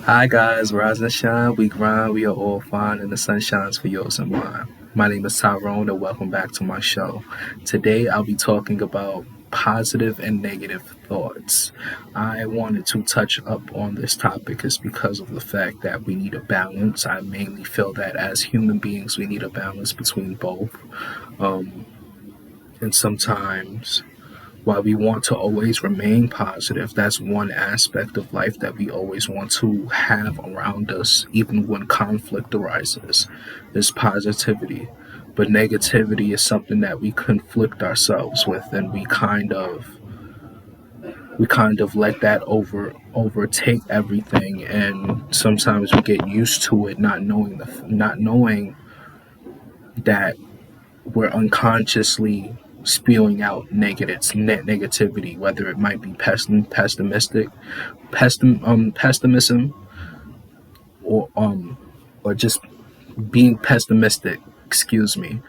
Hi guys, rise and shine. We grind, we are all fine, and the sun shines for yours and mine. My name is Tyrone, and welcome back to my show. Today I'll be talking about positive and negative thoughts. I wanted to touch up on this topic is because of the fact that we need a balance. I mainly feel that as human beings, we need a balance between both. Um, and sometimes while we want to always remain positive, that's one aspect of life that we always want to have around us, even when conflict arises, is positivity. But negativity is something that we conflict ourselves with, and we kind of let that overtake everything, and sometimes we get used to it, not knowing that we're unconsciously spewing out negativity, whether it might be pessimism, or just being pessimistic. Excuse me.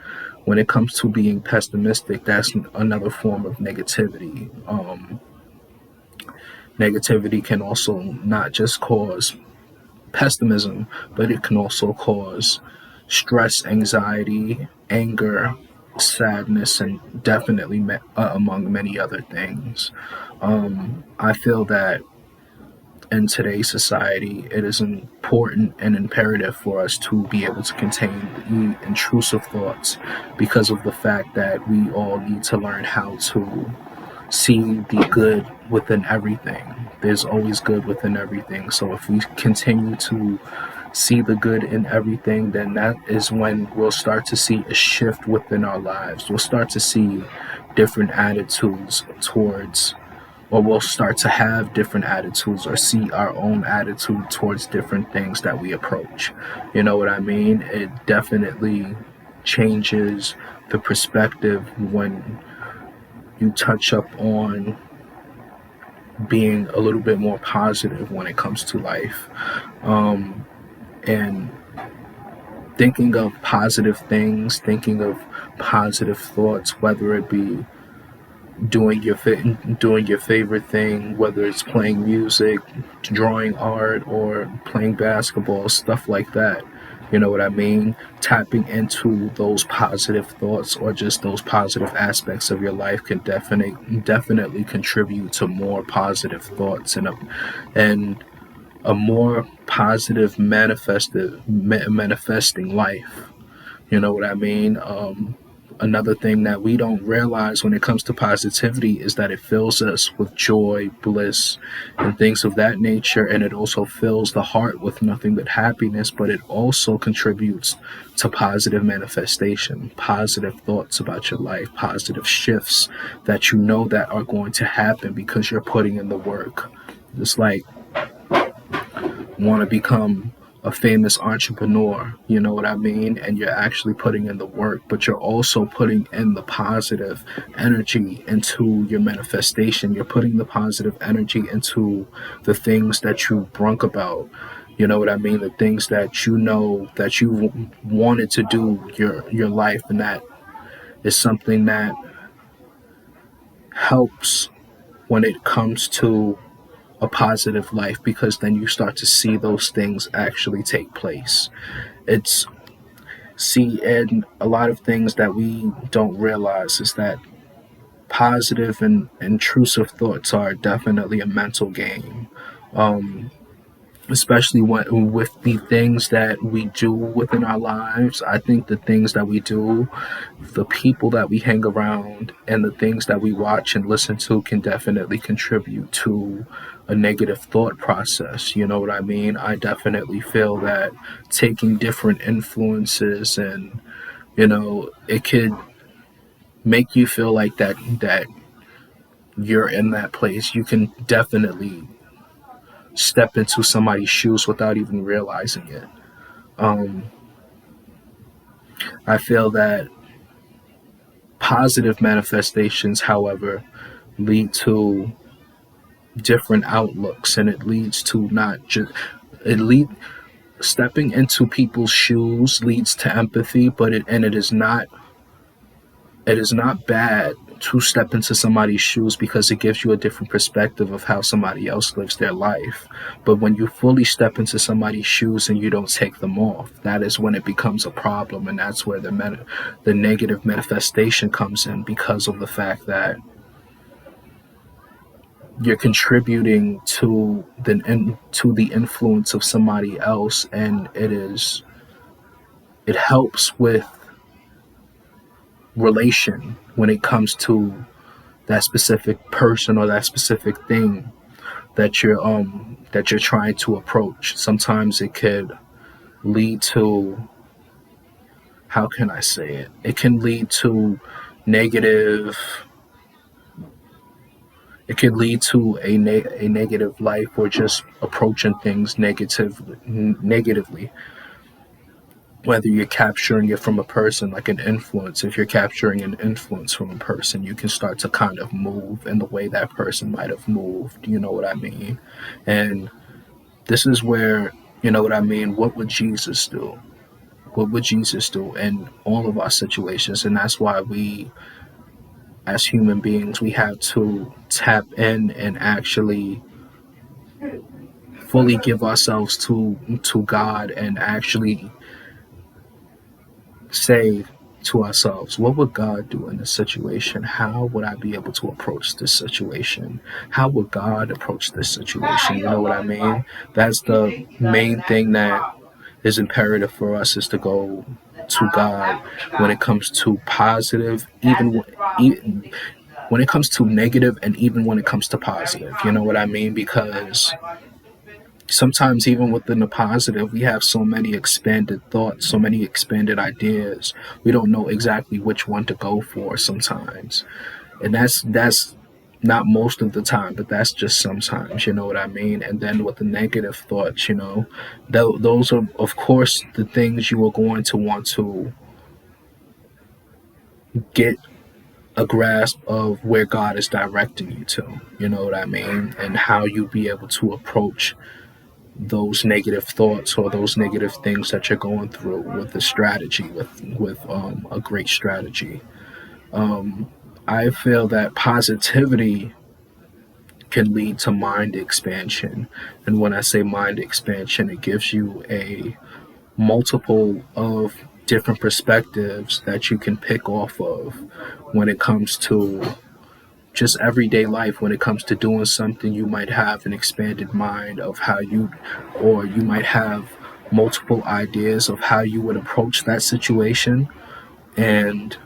When it comes to being pessimistic, that's another form of negativity. Negativity can also not just cause pessimism, but it can also cause stress, anxiety, anger, sadness, and definitely among many other things. I feel that in today's society, it is important and imperative for us to be able to contain the intrusive thoughts because of the fact that we all need to learn how to see the good within everything. There's always good within everything. So if we continue to see the good in everything, then that is when we'll start to see a shift within our lives. We'll start to see different attitudes towards, or we'll start to have different attitudes or see our own attitude towards different things that we approach. You know what I mean? It definitely changes the perspective when you touch up on being a little bit more positive when it comes to life, and thinking of positive things, thinking of positive thoughts, whether it be doing your favorite thing, whether it's playing music, drawing art, or playing basketball, stuff like that. You know what I mean? Tapping into those positive thoughts or just those positive aspects of your life can definitely contribute to more positive thoughts and a more positive manifesting life. You know what I mean? Another thing that we don't realize when it comes to positivity is that it fills us with joy, bliss, and things of that nature. And it also fills the heart with nothing but happiness, but it also contributes to positive manifestation, positive thoughts about your life, positive shifts that you know that are going to happen because you're putting in the work. It's like want to become a famous entrepreneur, you know what I mean? And you're actually putting in the work, but you're also putting in the positive energy into your manifestation. You're putting the positive energy into the things that you brunk about. You know what I mean? The things that you know that you wanted to do your life, and that is something that helps when it comes to a positive life, because then you start to see those things actually take place. It's see, and a lot of things that we don't realize is that positive and intrusive thoughts are definitely a mental game. Um, Especially with the things that we do within our lives. I think the things that we do, the people that we hang around, and the things that we watch and listen to can definitely contribute to a negative thought process. You know what I mean? I definitely feel that taking different influences, and it could make you feel like that you're in that place. You can definitely step into somebody's shoes without even realizing it. Um, I feel that positive manifestations, however, lead to different outlooks, and it leads to not just it lead stepping into people's shoes leads to empathy, but it is not bad to step into somebody's shoes because it gives you a different perspective of how somebody else lives their life. But when you fully step into somebody's shoes and you don't take them off, that is when it becomes a problem, and that's where the negative manifestation comes in, because of the fact that you're contributing to the influence of somebody else, and it helps with relation when it comes to that specific person or that specific thing that you're trying to approach. Sometimes it could lead to, how can I say it? It can lead to negative. It can lead to a negative life, or just approaching things negatively. Whether you're capturing it from a person, like an influence, if you're capturing an influence from a person, you can start to kind of move in the way that person might have moved. You know what I mean? And this is where, you know what I mean, what would Jesus do? What would Jesus do in all of our situations? And that's why we, as human beings, we have to tap in and actually fully give ourselves to God, and actually say to ourselves, what would God do in this situation? How would I be able to approach this situation? How would God approach this situation? You know what I mean? That's the main thing that is imperative for us, is to go to God when it comes to positive, even when it comes to negative, and even when it comes to positive. You know what I mean? Because sometimes even within the positive, we have so many expanded thoughts, so many expanded ideas. We don't know exactly which one to go for sometimes. And that's not most of the time, but that's just sometimes, you know what I mean? And then with the negative thoughts, those are, of course, the things you are going to want to get a grasp of where God is directing you to, you know what I mean? And how you be able to approach those negative thoughts or those negative things that you're going through with a strategy, with a great strategy. I feel that positivity can lead to mind expansion, and when I say mind expansion, it gives you a multiple of different perspectives that you can pick off of when it comes to just everyday life. When it comes to doing something, you might have an expanded mind of how you, or you might have multiple ideas of how you would approach that situation. And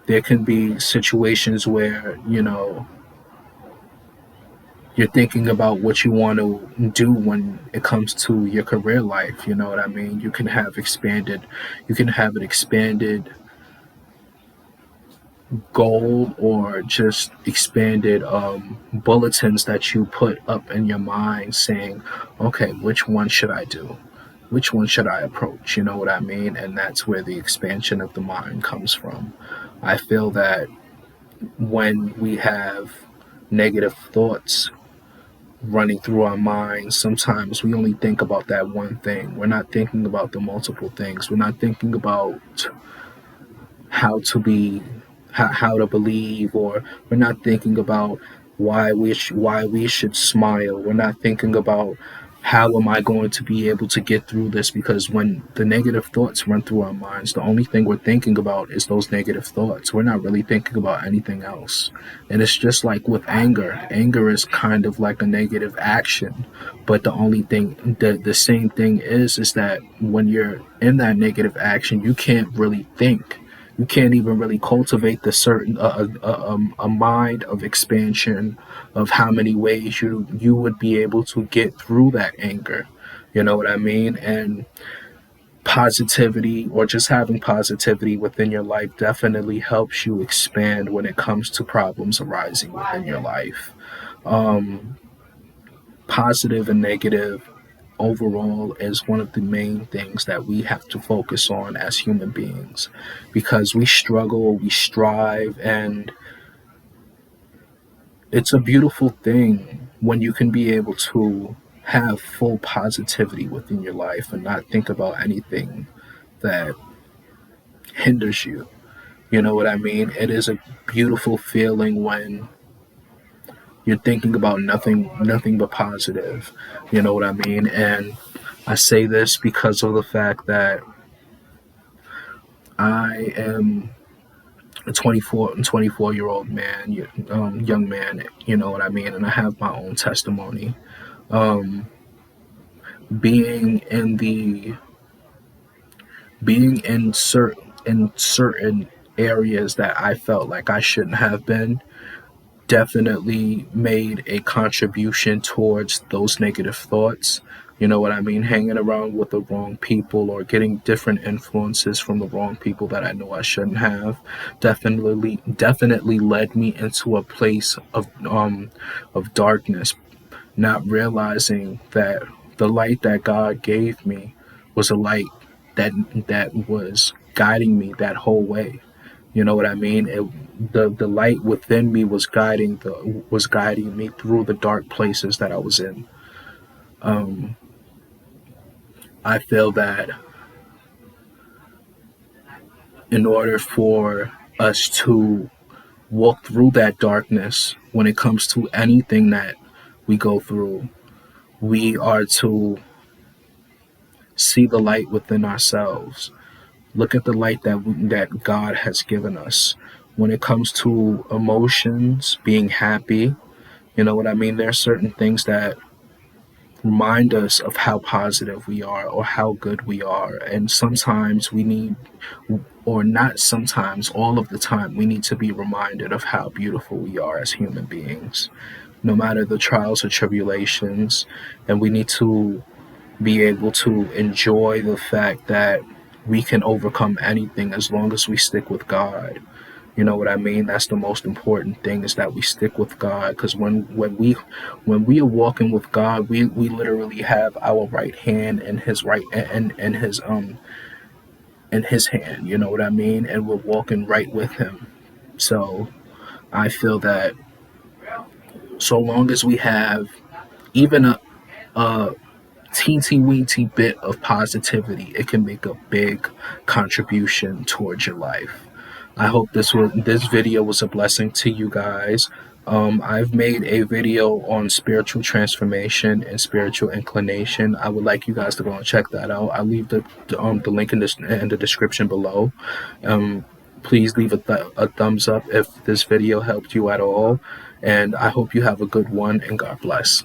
there can be situations where, you're thinking about what you want to do when it comes to your career life. You know what I mean? You can have an expanded goal, or just expanded bulletins that you put up in your mind saying, okay, which one should I do? Which one should I approach? You know what I mean? And that's where the expansion of the mind comes from. I feel that when we have negative thoughts running through our minds, sometimes we only think about that one thing. We're not thinking about the multiple things. We're not thinking about how to be how to believe, or we're not thinking about why we should smile. We're not thinking about how am I going to be able to get through this, because when the negative thoughts run through our minds, the only thing we're thinking about is those negative thoughts. We're not really thinking about anything else. And it's just like with anger is kind of like a negative action, but the only thing, the same thing is that when you're in that negative action, you can't really think. You can't even really cultivate the certain a mind of expansion of how many ways you would be able to get through that anger. You know what I mean? And positivity, or just having positivity within your life, definitely helps you expand when it comes to problems arising within your life. Positive and negative overall is one of the main things that we have to focus on as human beings, because we struggle, we strive, and it's a beautiful thing when you can be able to have full positivity within your life and not think about anything that hinders you. You know what I mean? It is a beautiful feeling when you're thinking about nothing but positive. You know what I mean? And I say this because of the fact that I am a 24 year old man, young man, you know what I mean? And I have my own testimony. Um, being in the being in certain areas that I felt like I shouldn't have been definitely made a contribution towards those negative thoughts. You know what I mean? Hanging around with the wrong people or getting different influences from the wrong people that I know I shouldn't have definitely led me into a place of darkness, not realizing that the light that God gave me was a light that that was guiding me that whole way. You know what I mean? The light within me was guiding me through the dark places that I was in. Um, I feel that in order for us to walk through that darkness, when it comes to anything that we go through, we are to see the light within ourselves. Look at the light that God has given us. When it comes to emotions, being happy, you know what I mean? There are certain things that remind us of how positive we are or how good we are. And sometimes we need, or not sometimes, all of the time, we need to be reminded of how beautiful we are as human beings, no matter the trials or tribulations. And we need to be able to enjoy the fact that we can overcome anything as long as we stick with God. You know what I mean? That's the most important thing, is that we stick with God. Because when we are walking with God, we literally have our right hand in His right and His in His hand. You know what I mean? And we're walking right with Him. So I feel that so long as we have even a teensy weensy bit of positivity, it can make a big contribution towards your life. I hope this video was a blessing to you guys. I've made a video on spiritual transformation and spiritual inclination. I would like you guys to go and check that out. I'll leave the link in the description below. Um, Please leave a thumbs up if this video helped you at all. And I hope you have a good one, and God bless.